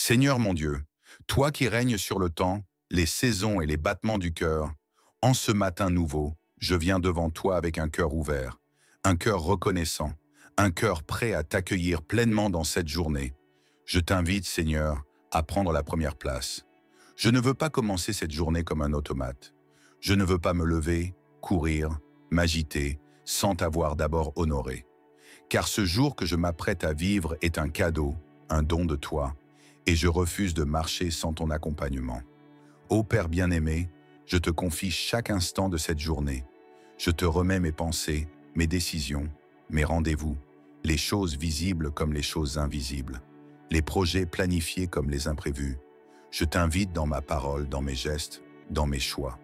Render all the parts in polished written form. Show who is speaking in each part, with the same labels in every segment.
Speaker 1: Seigneur mon Dieu, toi qui règnes sur le temps, les saisons et les battements du cœur, en ce matin nouveau, je viens devant toi avec un cœur ouvert, un cœur reconnaissant, un cœur prêt à t'accueillir pleinement dans cette journée. Je t'invite, Seigneur, à prendre la première place. Je ne veux pas commencer cette journée comme un automate. Je ne veux pas me lever, courir, m'agiter, sans t'avoir d'abord honoré. Car ce jour que je m'apprête à vivre est un cadeau, un don de toi, et je refuse de marcher sans ton accompagnement. Ô Père bien-aimé, je te confie chaque instant de cette journée. Je te remets mes pensées, mes décisions, mes rendez-vous, les choses visibles comme les choses invisibles, les projets planifiés comme les imprévus. Je t'invite dans ma parole, dans mes gestes, dans mes choix.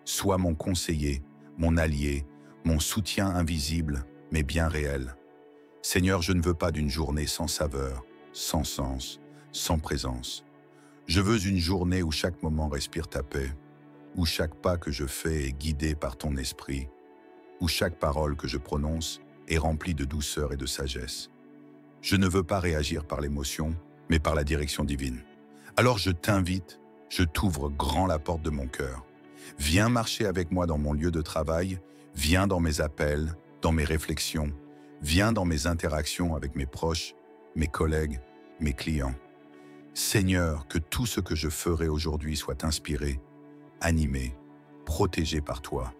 Speaker 1: Sois mon conseiller, mon allié, mon soutien invisible, mais bien réel. Seigneur, je ne veux pas d'une journée sans saveur, sans sens, sans présence. Je veux une journée où chaque moment respire ta paix, où chaque pas que je fais est guidé par ton esprit, où chaque parole que je prononce est remplie de douceur et de sagesse. Je ne veux pas réagir par l'émotion, mais par la direction divine. Alors je t'invite, je t'ouvre grand la porte de mon cœur. Viens marcher avec moi dans mon lieu de travail, viens dans mes appels, dans mes réflexions, viens dans mes interactions avec mes proches, mes collègues, mes clients. Seigneur, que tout ce que je ferai aujourd'hui soit inspiré, animé, protégé par toi.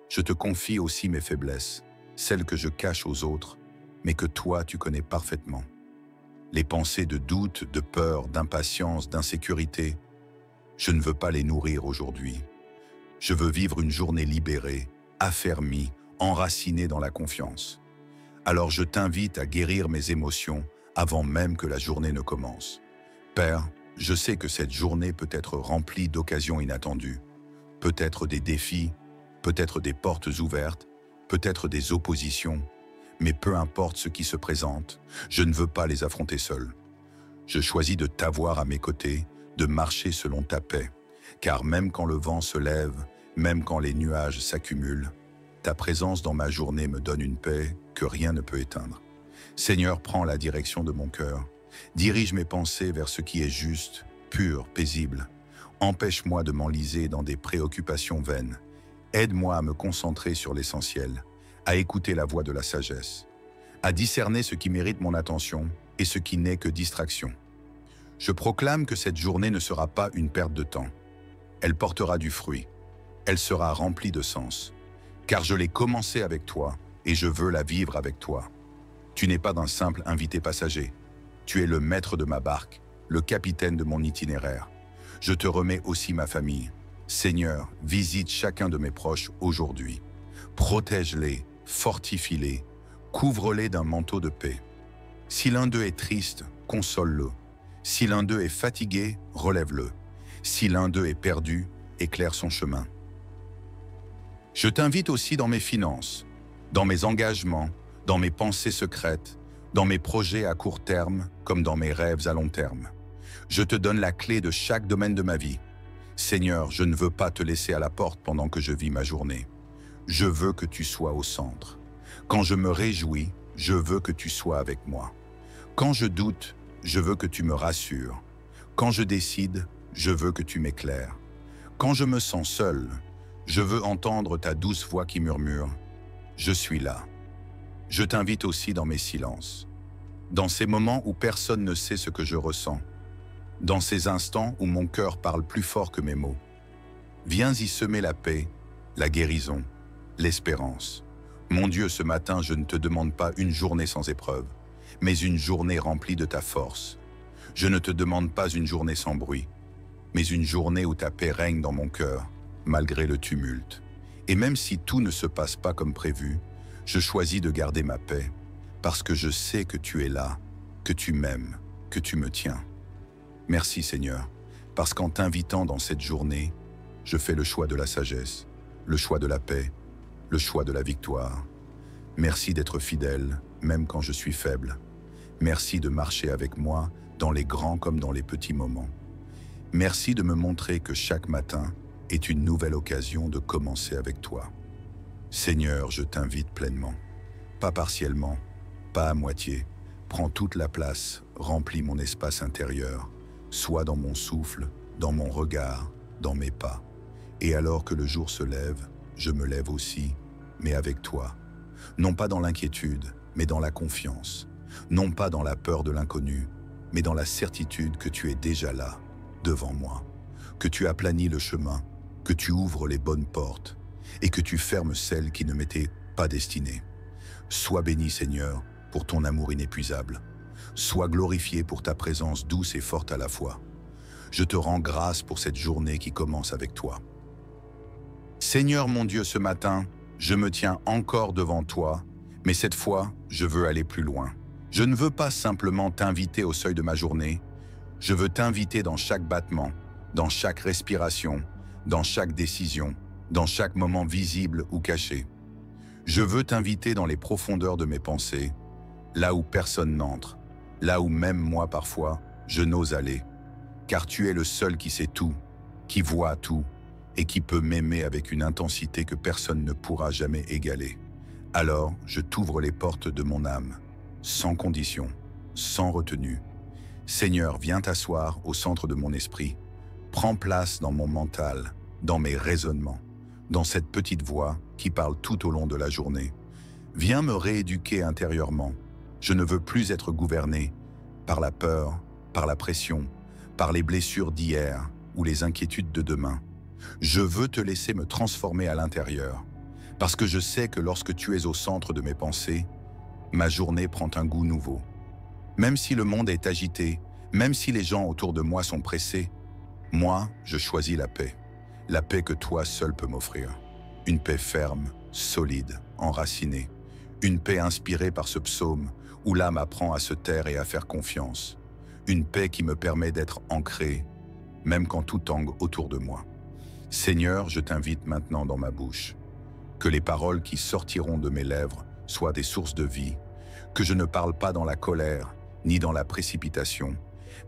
Speaker 1: Je te confie aussi mes faiblesses, celles que je cache aux autres, mais que toi tu connais parfaitement. Les pensées de doute, de peur, d'impatience, d'insécurité, je ne veux pas les nourrir aujourd'hui. Je veux vivre une journée libérée, affermie, enracinée dans la confiance. Alors je t'invite à guérir mes émotions avant même que la journée ne commence. Père, je sais que cette journée peut être remplie d'occasions inattendues, peut-être des défis, peut-être des portes ouvertes, peut-être des oppositions, mais peu importe ce qui se présente, je ne veux pas les affronter seul. Je choisis de t'avoir à mes côtés, de marcher selon ta paix, car même quand le vent se lève, même quand les nuages s'accumulent, ta présence dans ma journée me donne une paix que rien ne peut éteindre. Seigneur, prends la direction de mon cœur. Dirige mes pensées vers ce qui est juste, pur, paisible. Empêche-moi de m'enliser dans des préoccupations vaines. Aide-moi à me concentrer sur l'essentiel, à écouter la voix de la sagesse, à discerner ce qui mérite mon attention et ce qui n'est que distraction. Je proclame que cette journée ne sera pas une perte de temps. Elle portera du fruit. Elle sera remplie de sens. Car je l'ai commencée avec toi et je veux la vivre avec toi. Tu n'es pas d'un simple invité passager. Tu es le maître de ma barque, le capitaine de mon itinéraire. Je te remets aussi ma famille. Seigneur, visite chacun de mes proches aujourd'hui. Protège-les, fortifie-les, couvre-les d'un manteau de paix. Si l'un d'eux est triste, console-le. Si l'un d'eux est fatigué, relève-le. Si l'un d'eux est perdu, éclaire son chemin. Je t'invite aussi dans mes finances, dans mes engagements, dans mes pensées secrètes, dans mes projets à court terme comme dans mes rêves à long terme. Je te donne la clé de chaque domaine de ma vie. Seigneur, je ne veux pas te laisser à la porte pendant que je vis ma journée. Je veux que tu sois au centre. Quand je me réjouis, je veux que tu sois avec moi. Quand je doute, je veux que tu me rassures. Quand je décide, je veux que tu m'éclaires. Quand je me sens seul, je veux entendre ta douce voix qui murmure « Je suis là ». Je t'invite aussi dans mes silences, dans ces moments où personne ne sait ce que je ressens, dans ces instants où mon cœur parle plus fort que mes mots. Viens y semer la paix, la guérison, l'espérance. Mon Dieu, ce matin, je ne te demande pas une journée sans épreuve, mais une journée remplie de ta force. Je ne te demande pas une journée sans bruit, mais une journée où ta paix règne dans mon cœur, malgré le tumulte. Et même si tout ne se passe pas comme prévu, je choisis de garder ma paix, parce que je sais que tu es là, que tu m'aimes, que tu me tiens. Merci Seigneur, parce qu'en t'invitant dans cette journée, je fais le choix de la sagesse, le choix de la paix, le choix de la victoire. Merci d'être fidèle, même quand je suis faible. Merci de marcher avec moi, dans les grands comme dans les petits moments. Merci de me montrer que chaque matin est une nouvelle occasion de commencer avec toi. Seigneur, je t'invite pleinement, pas partiellement, pas à moitié. Prends toute la place, remplis mon espace intérieur. Sois dans mon souffle, dans mon regard, dans mes pas. Et alors que le jour se lève, je me lève aussi, mais avec toi. Non pas dans l'inquiétude, mais dans la confiance. Non pas dans la peur de l'inconnu, mais dans la certitude que tu es déjà là, devant moi. Que tu aplanis le chemin, que tu ouvres les bonnes portes et que tu fermes celles qui ne m'étaient pas destinées. Sois béni, Seigneur, pour ton amour inépuisable. Sois glorifié pour ta présence douce et forte à la fois. Je te rends grâce pour cette journée qui commence avec toi. Seigneur mon Dieu, ce matin, je me tiens encore devant toi, mais cette fois, je veux aller plus loin. Je ne veux pas simplement t'inviter au seuil de ma journée, je veux t'inviter dans chaque battement, dans chaque respiration, dans chaque décision, dans chaque moment visible ou caché. Je veux t'inviter dans les profondeurs de mes pensées, là où personne n'entre, là où même moi parfois, je n'ose aller, car tu es le seul qui sait tout, qui voit tout, et qui peut m'aimer avec une intensité que personne ne pourra jamais égaler. Alors, je t'ouvre les portes de mon âme, sans condition, sans retenue. Seigneur, viens t'asseoir au centre de mon esprit. Prends place dans mon mental, dans mes raisonnements, dans cette petite voix qui parle tout au long de la journée. Viens me rééduquer intérieurement. Je ne veux plus être gouverné par la peur, par la pression, par les blessures d'hier ou les inquiétudes de demain. Je veux te laisser me transformer à l'intérieur, parce que je sais que lorsque tu es au centre de mes pensées, ma journée prend un goût nouveau. Même si le monde est agité, même si les gens autour de moi sont pressés, moi, je choisis la paix que toi seul peux m'offrir. Une paix ferme, solide, enracinée, une paix inspirée par ce psaume où l'âme apprend à se taire et à faire confiance, une paix qui me permet d'être ancré, même quand tout tangue autour de moi. Seigneur, je t'invite maintenant dans ma bouche. Que les paroles qui sortiront de mes lèvres soient des sources de vie, que je ne parle pas dans la colère ni dans la précipitation,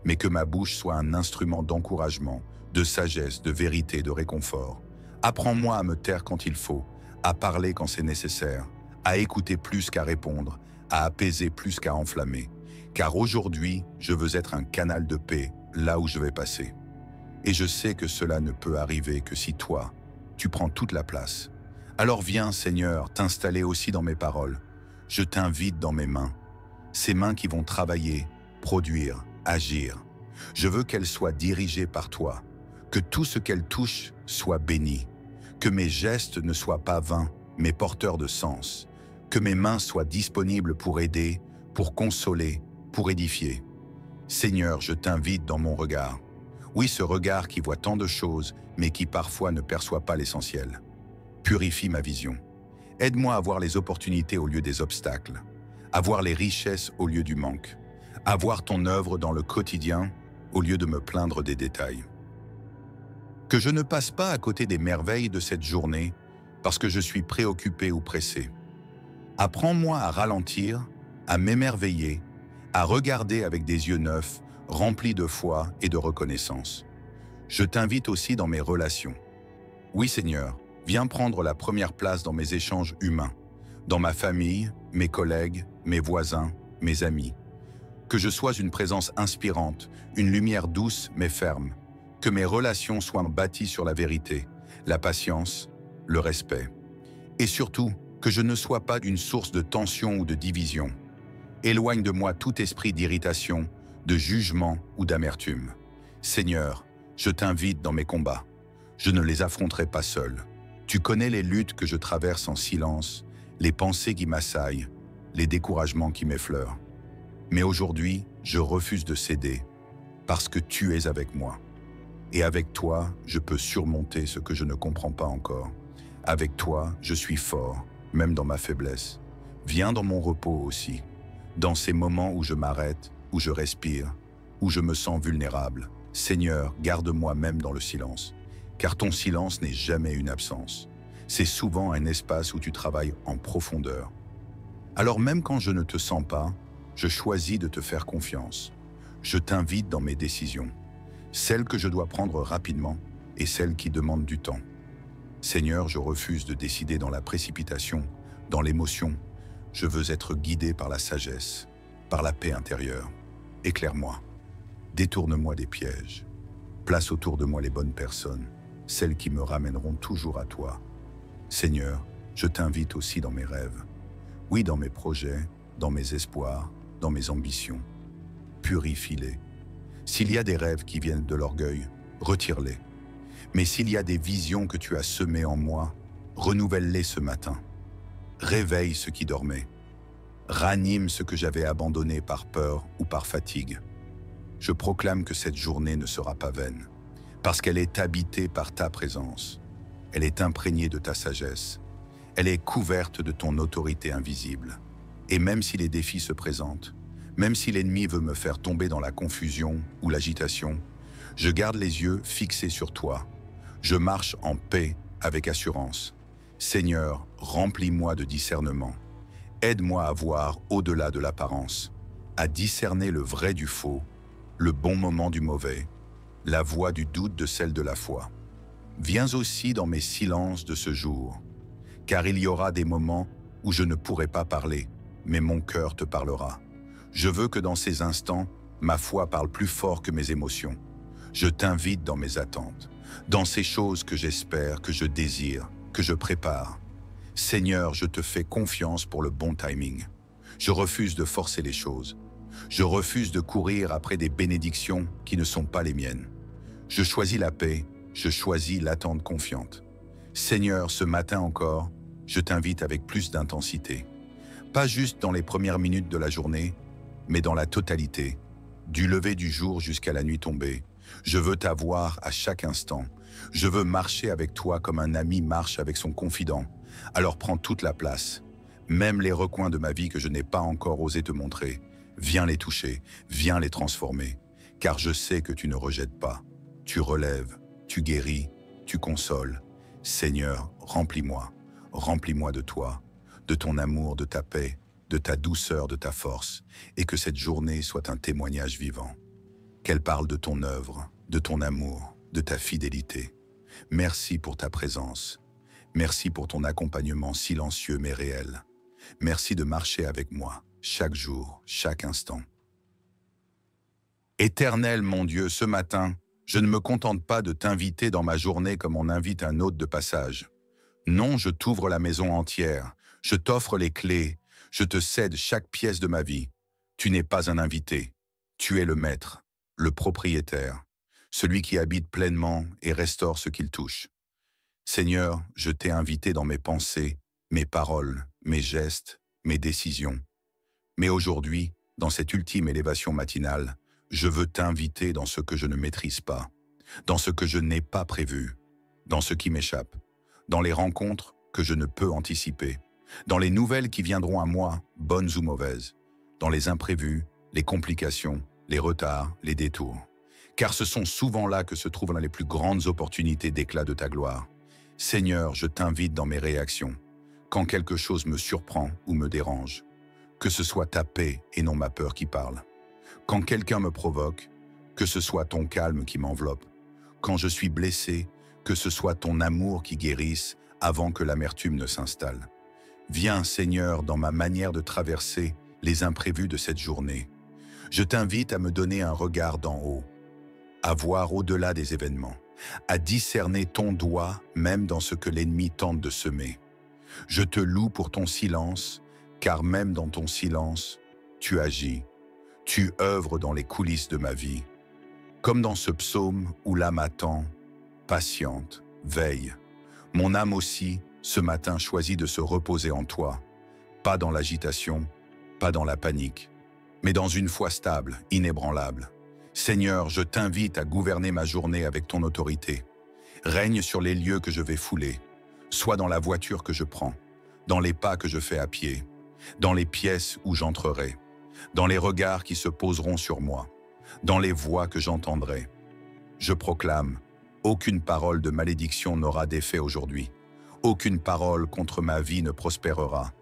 Speaker 1: mais que ma bouche soit un instrument d'encouragement, de sagesse, de vérité, de réconfort. Apprends-moi à me taire quand il faut, à parler quand c'est nécessaire, à écouter plus qu'à répondre, à apaiser plus qu'à enflammer. Car aujourd'hui, je veux être un canal de paix là où je vais passer. Et je sais que cela ne peut arriver que si toi, tu prends toute la place. Alors viens, Seigneur, t'installer aussi dans mes paroles. Je t'invite dans mes mains. Ces mains qui vont travailler, produire, agir. Je veux qu'elles soient dirigées par toi. Que tout ce qu'elles touchent soit béni. Que mes gestes ne soient pas vains, mais porteurs de sens. Que mes mains soient disponibles pour aider, pour consoler, pour édifier. Seigneur, je t'invite dans mon regard. Oui, ce regard qui voit tant de choses, mais qui parfois ne perçoit pas l'essentiel. Purifie ma vision. Aide-moi à voir les opportunités au lieu des obstacles, à voir les richesses au lieu du manque, à voir ton œuvre dans le quotidien au lieu de me plaindre des détails. Que je ne passe pas à côté des merveilles de cette journée parce que je suis préoccupé ou pressé. Apprends-moi à ralentir, à m'émerveiller, à regarder avec des yeux neufs, remplis de foi et de reconnaissance. Je t'invite aussi dans mes relations. Oui, Seigneur, viens prendre la première place dans mes échanges humains, dans ma famille, mes collègues, mes voisins, mes amis. Que je sois une présence inspirante, une lumière douce mais ferme. Que mes relations soient bâties sur la vérité, la patience, le respect. Et surtout, que je ne sois pas une source de tension ou de division. Éloigne de moi tout esprit d'irritation, de jugement ou d'amertume. Seigneur, je t'invite dans mes combats. Je ne les affronterai pas seul. Tu connais les luttes que je traverse en silence, les pensées qui m'assaillent, les découragements qui m'effleurent. Mais aujourd'hui, je refuse de céder, parce que tu es avec moi. Et avec toi, je peux surmonter ce que je ne comprends pas encore. Avec toi, je suis fort, même dans ma faiblesse. Viens dans mon repos aussi, dans ces moments où je m'arrête, où je respire, où je me sens vulnérable. Seigneur, garde-moi même dans le silence, car ton silence n'est jamais une absence. C'est souvent un espace où tu travailles en profondeur. Alors même quand je ne te sens pas, je choisis de te faire confiance. Je t'invite dans mes décisions, celles que je dois prendre rapidement et celles qui demandent du temps. Seigneur, je refuse de décider dans la précipitation, dans l'émotion. Je veux être guidé par la sagesse, par la paix intérieure. Éclaire-moi. Détourne-moi des pièges. Place autour de moi les bonnes personnes, celles qui me ramèneront toujours à toi. Seigneur, je t'invite aussi dans mes rêves. Oui, dans mes projets, dans mes espoirs, dans mes ambitions. Purifie-les. S'il y a des rêves qui viennent de l'orgueil, retire-les. Mais s'il y a des visions que tu as semées en moi, renouvelle-les ce matin. Réveille ce qui dormait. Ranime ce que j'avais abandonné par peur ou par fatigue. Je proclame que cette journée ne sera pas vaine, parce qu'elle est habitée par ta présence. Elle est imprégnée de ta sagesse. Elle est couverte de ton autorité invisible. Et même si les défis se présentent, même si l'ennemi veut me faire tomber dans la confusion ou l'agitation, je garde les yeux fixés sur toi. Je marche en paix avec assurance. Seigneur, remplis-moi de discernement. Aide-moi à voir au-delà de l'apparence, à discerner le vrai du faux, le bon moment du mauvais, la voie du doute de celle de la foi. Viens aussi dans mes silences de ce jour, car il y aura des moments où je ne pourrai pas parler, mais mon cœur te parlera. Je veux que dans ces instants, ma foi parle plus fort que mes émotions. Je t'invite dans mes attentes, dans ces choses que j'espère, que je désire, que je prépare. Seigneur, je te fais confiance pour le bon timing. Je refuse de forcer les choses. Je refuse de courir après des bénédictions qui ne sont pas les miennes. Je choisis la paix, je choisis l'attente confiante. Seigneur, ce matin encore, je t'invite avec plus d'intensité. Pas juste dans les premières minutes de la journée, mais dans la totalité, du lever du jour jusqu'à la nuit tombée. Je veux t'avoir à chaque instant. Je veux marcher avec toi comme un ami marche avec son confident. Alors prends toute la place, même les recoins de ma vie que je n'ai pas encore osé te montrer. Viens les toucher, viens les transformer, car je sais que tu ne rejettes pas. Tu relèves, tu guéris, tu consoles. Seigneur, remplis-moi de toi, de ton amour, de ta paix, de ta douceur, de ta force, et que cette journée soit un témoignage vivant. Qu'elle parle de ton œuvre, de ton amour, de ta fidélité. Merci pour ta présence. Merci pour ton accompagnement silencieux mais réel. Merci de marcher avec moi, chaque jour, chaque instant. Éternel mon Dieu, ce matin, je ne me contente pas de t'inviter dans ma journée comme on invite un hôte de passage. Non, je t'ouvre la maison entière, je t'offre les clés, je te cède chaque pièce de ma vie. Tu n'es pas un invité, tu es le maître, le propriétaire, celui qui habite pleinement et restaure ce qu'il touche. Seigneur, je t'ai invité dans mes pensées, mes paroles, mes gestes, mes décisions. Mais aujourd'hui, dans cette ultime élévation matinale, je veux t'inviter dans ce que je ne maîtrise pas, dans ce que je n'ai pas prévu, dans ce qui m'échappe, dans les rencontres que je ne peux anticiper, dans les nouvelles qui viendront à moi, bonnes ou mauvaises, dans les imprévus, les complications, les retards, les détours. Car ce sont souvent là que se trouvent les plus grandes opportunités d'éclat de ta gloire. Seigneur, je t'invite dans mes réactions, quand quelque chose me surprend ou me dérange, que ce soit ta paix et non ma peur qui parle. Quand quelqu'un me provoque, que ce soit ton calme qui m'enveloppe. Quand je suis blessé, que ce soit ton amour qui guérisse avant que l'amertume ne s'installe. Viens, Seigneur, dans ma manière de traverser les imprévus de cette journée. Je t'invite à me donner un regard d'en haut, à voir au-delà des événements, à discerner ton doigt même dans ce que l'ennemi tente de semer. Je te loue pour ton silence, car même dans ton silence, tu agis. Tu œuvres dans les coulisses de ma vie. Comme dans ce psaume où l'âme attend, patiente, veille. Mon âme aussi, ce matin, choisit de se reposer en toi, pas dans l'agitation, pas dans la panique, mais dans une foi stable, inébranlable. Seigneur, je t'invite à gouverner ma journée avec ton autorité. Règne sur les lieux que je vais fouler, soit dans la voiture que je prends, dans les pas que je fais à pied, dans les pièces où j'entrerai, dans les regards qui se poseront sur moi, dans les voix que j'entendrai. Je proclame, aucune parole de malédiction n'aura d'effet aujourd'hui. Aucune parole contre ma vie ne prospérera,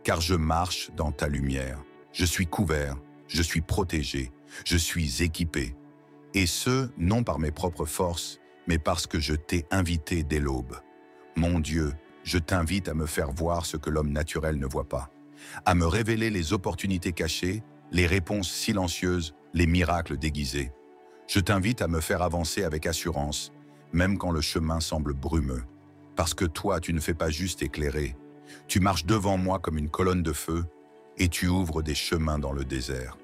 Speaker 1: car je marche dans ta lumière. Je suis couvert, je suis protégé, je suis équipé. Et ce, non par mes propres forces, mais parce que je t'ai invité dès l'aube. Mon Dieu, je t'invite à me faire voir ce que l'homme naturel ne voit pas, à me révéler les opportunités cachées, les réponses silencieuses, les miracles déguisés. Je t'invite à me faire avancer avec assurance, même quand le chemin semble brumeux. Parce que toi, tu ne fais pas juste éclairer. Tu marches devant moi comme une colonne de feu et tu ouvres des chemins dans le désert.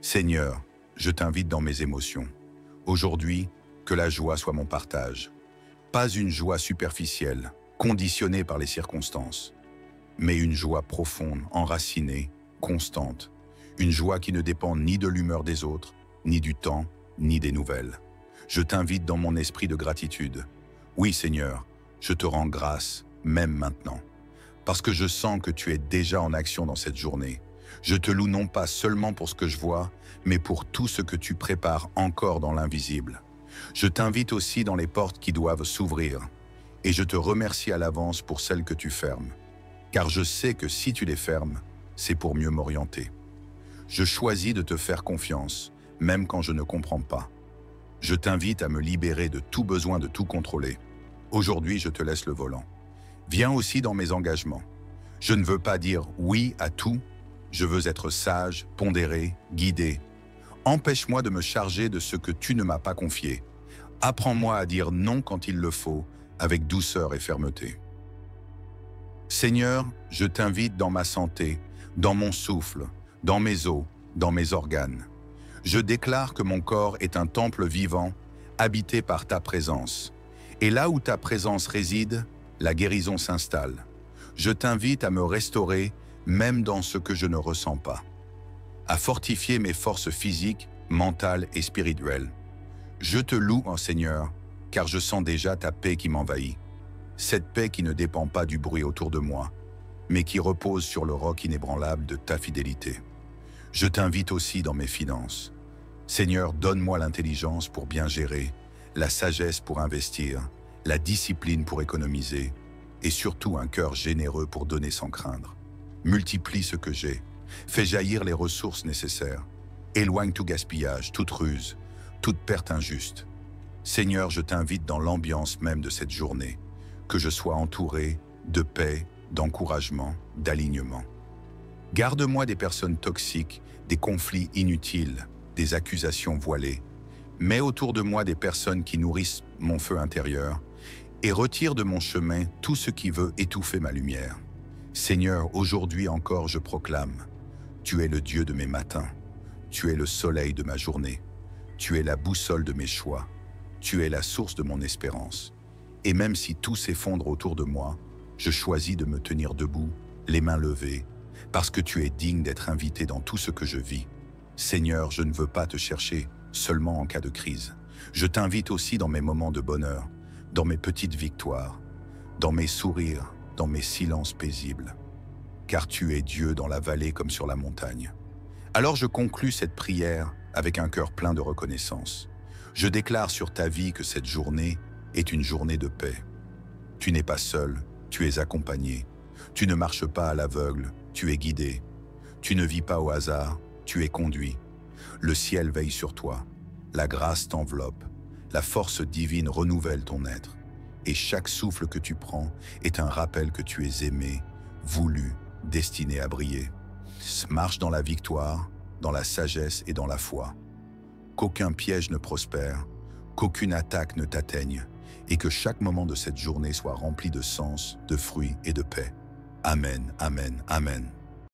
Speaker 1: Seigneur, je t'invite dans mes émotions. Aujourd'hui, que la joie soit mon partage. Pas une joie superficielle, conditionnée par les circonstances, mais une joie profonde, enracinée, constante. Une joie qui ne dépend ni de l'humeur des autres, ni du temps, ni des nouvelles. Je t'invite dans mon esprit de gratitude. Oui, Seigneur, je te rends grâce, même maintenant. Parce que je sens que tu es déjà en action dans cette journée. Je te loue non pas seulement pour ce que je vois, mais pour tout ce que tu prépares encore dans l'invisible. Je t'invite aussi dans les portes qui doivent s'ouvrir. Et je te remercie à l'avance pour celles que tu fermes. Car je sais que si tu les fermes, c'est pour mieux m'orienter. Je choisis de te faire confiance, même quand je ne comprends pas. Je t'invite à me libérer de tout besoin de tout contrôler. Aujourd'hui, je te laisse le volant. Viens aussi dans mes engagements. Je ne veux pas dire oui à tout, je veux être sage, pondéré, guidé. Empêche-moi de me charger de ce que tu ne m'as pas confié. Apprends-moi à dire non quand il le faut, avec douceur et fermeté. Seigneur, je t'invite dans ma santé, dans mon souffle, dans mes os, dans mes organes. Je déclare que mon corps est un temple vivant, habité par ta présence. Et là où ta présence réside, la guérison s'installe. Je t'invite à me restaurer, même dans ce que je ne ressens pas. À fortifier mes forces physiques, mentales et spirituelles. Je te loue, Seigneur, car je sens déjà ta paix qui m'envahit. Cette paix qui ne dépend pas du bruit autour de moi, mais qui repose sur le roc inébranlable de ta fidélité. Je t'invite aussi dans mes finances. Seigneur, donne-moi l'intelligence pour bien gérer, la sagesse pour investir, la discipline pour économiser, et surtout un cœur généreux pour donner sans craindre. Multiplie ce que j'ai, fais jaillir les ressources nécessaires, éloigne tout gaspillage, toute ruse, toute perte injuste. Seigneur, je t'invite dans l'ambiance même de cette journée, que je sois entouré de paix, d'encouragement, d'alignement. Garde-moi des personnes toxiques, des conflits inutiles, des accusations voilées. Mets autour de moi des personnes qui nourrissent mon feu intérieur et retire de mon chemin tout ce qui veut étouffer ma lumière. Seigneur, aujourd'hui encore je proclame, tu es le Dieu de mes matins, tu es le soleil de ma journée, tu es la boussole de mes choix, tu es la source de mon espérance. Et même si tout s'effondre autour de moi, je choisis de me tenir debout, les mains levées, parce que tu es digne d'être invité dans tout ce que je vis. Seigneur, je ne veux pas te chercher seulement en cas de crise. Je t'invite aussi dans mes moments de bonheur, dans mes petites victoires, dans mes sourires, dans mes silences paisibles. Car tu es Dieu dans la vallée comme sur la montagne. Alors je conclus cette prière avec un cœur plein de reconnaissance. Je déclare sur ta vie que cette journée est une journée de paix. Tu n'es pas seul, tu es accompagné. Tu ne marches pas à l'aveugle, tu es guidé. Tu ne vis pas au hasard, tu es conduit. Le ciel veille sur toi, la grâce t'enveloppe, la force divine renouvelle ton être. Et chaque souffle que tu prends est un rappel que tu es aimé, voulu, destiné à briller. Marche dans la victoire, dans la sagesse et dans la foi. Qu'aucun piège ne prospère, qu'aucune attaque ne t'atteigne, et que chaque moment de cette journée soit rempli de sens, de fruits et de paix. Amen, amen, amen.